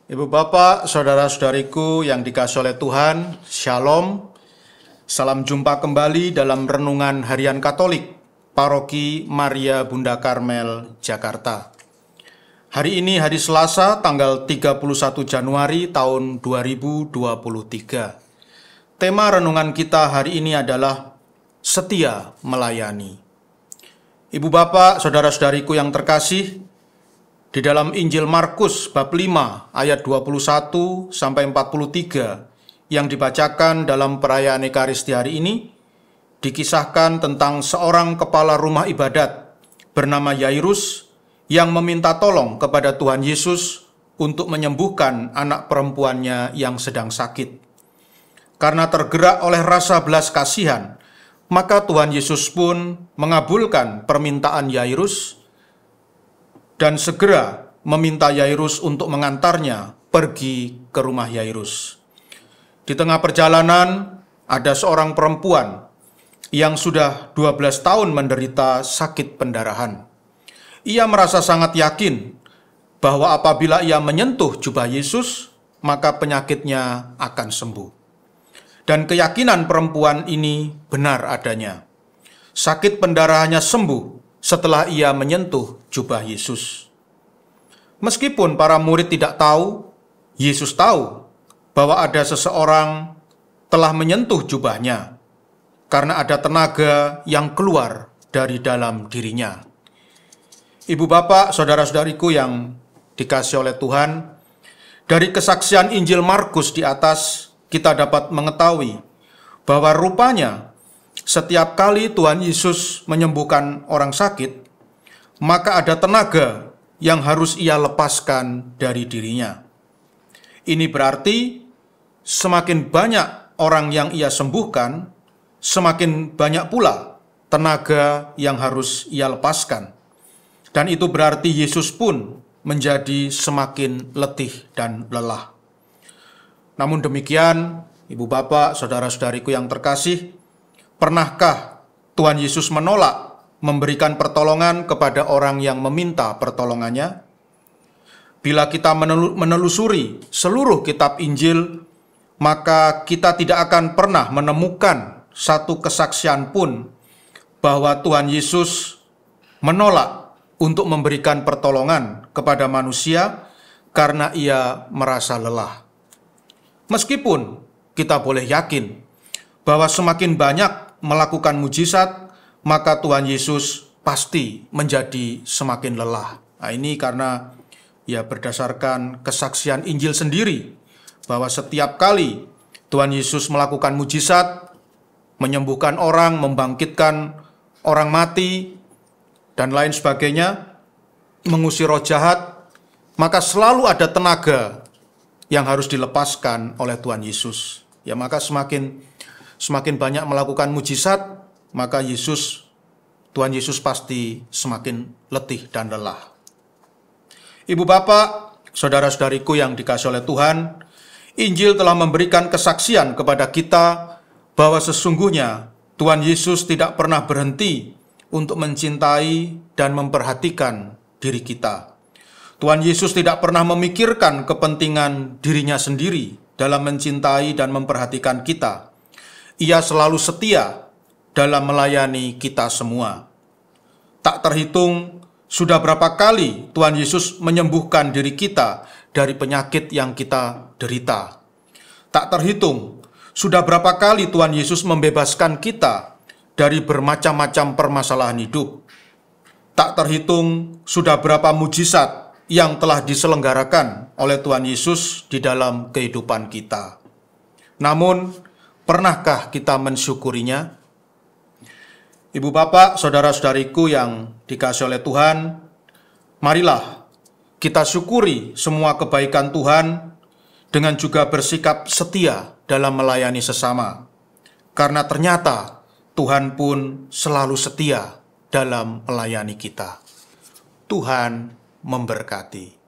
Ibu bapak, saudara-saudariku yang dikasihi oleh Tuhan, Shalom. Salam jumpa kembali dalam Renungan Harian Katolik, Paroki Maria Bunda Karmel, Jakarta. Hari ini hari Selasa, tanggal 31 Januari tahun 2023. Tema renungan kita hari ini adalah setia melayani. Ibu bapak, saudara-saudariku yang terkasih, di dalam Injil Markus bab 5 ayat 21 sampai 43 yang dibacakan dalam perayaan Ekaristi hari ini, dikisahkan tentang seorang kepala rumah ibadat bernama Yairus yang meminta tolong kepada Tuhan Yesus untuk menyembuhkan anak perempuannya yang sedang sakit. Karena tergerak oleh rasa belas kasihan, maka Tuhan Yesus pun mengabulkan permintaan Yairus dan segera meminta Yairus untuk mengantarnya pergi ke rumah Yairus. Di tengah perjalanan, ada seorang perempuan yang sudah 12 tahun menderita sakit pendarahan. Ia merasa sangat yakin bahwa apabila ia menyentuh jubah Yesus, maka penyakitnya akan sembuh. Dan keyakinan perempuan ini benar adanya. Sakit pendarahannya sembuh setelah ia menyentuh jubah Yesus. Meskipun para murid tidak tahu, Yesus tahu bahwa ada seseorang telah menyentuh jubahnya karena ada tenaga yang keluar dari dalam dirinya. Ibu bapak, saudara-saudariku yang dikasihi oleh Tuhan, dari kesaksian Injil Markus di atas kita dapat mengetahui bahwa rupanya setiap kali Tuhan Yesus menyembuhkan orang sakit, maka ada tenaga yang harus ia lepaskan dari dirinya. Ini berarti semakin banyak orang yang ia sembuhkan, semakin banyak pula tenaga yang harus ia lepaskan. Dan itu berarti Yesus pun menjadi semakin letih dan lelah. Namun demikian, ibu bapak, saudara-saudariku yang terkasih, pernahkah Tuhan Yesus menolak memberikan pertolongan kepada orang yang meminta pertolongannya? Bila kita menelusuri seluruh kitab Injil, maka kita tidak akan pernah menemukan satu kesaksian pun bahwa Tuhan Yesus menolak untuk memberikan pertolongan kepada manusia karena ia merasa lelah. Meskipun kita boleh yakin bahwa semakin banyak melakukan mujizat, maka Tuhan Yesus pasti menjadi semakin lelah. Nah, ini karena ya berdasarkan kesaksian Injil sendiri, bahwa setiap kali Tuhan Yesus melakukan mujizat, menyembuhkan orang, membangkitkan orang mati, dan lain sebagainya, mengusir roh jahat, maka selalu ada tenaga yang harus dilepaskan oleh Tuhan Yesus. Ya, maka semakin banyak melakukan mujizat, maka Tuhan Yesus pasti semakin letih dan lelah. Ibu bapak, saudara-saudariku yang dikasihi oleh Tuhan, Injil telah memberikan kesaksian kepada kita bahwa sesungguhnya Tuhan Yesus tidak pernah berhenti untuk mencintai dan memperhatikan diri kita. Tuhan Yesus tidak pernah memikirkan kepentingan dirinya sendiri dalam mencintai dan memperhatikan kita. Ia selalu setia dalam melayani kita semua. Tak terhitung sudah berapa kali Tuhan Yesus menyembuhkan diri kita dari penyakit yang kita derita. Tak terhitung sudah berapa kali Tuhan Yesus membebaskan kita dari bermacam-macam permasalahan hidup. Tak terhitung sudah berapa mujizat yang telah diselenggarakan oleh Tuhan Yesus di dalam kehidupan kita. Namun, pernahkah kita mensyukurinya? Ibu bapak, saudara-saudariku yang dikasihi oleh Tuhan, marilah kita syukuri semua kebaikan Tuhan dengan juga bersikap setia dalam melayani sesama. Karena ternyata Tuhan pun selalu setia dalam melayani kita. Tuhan memberkati.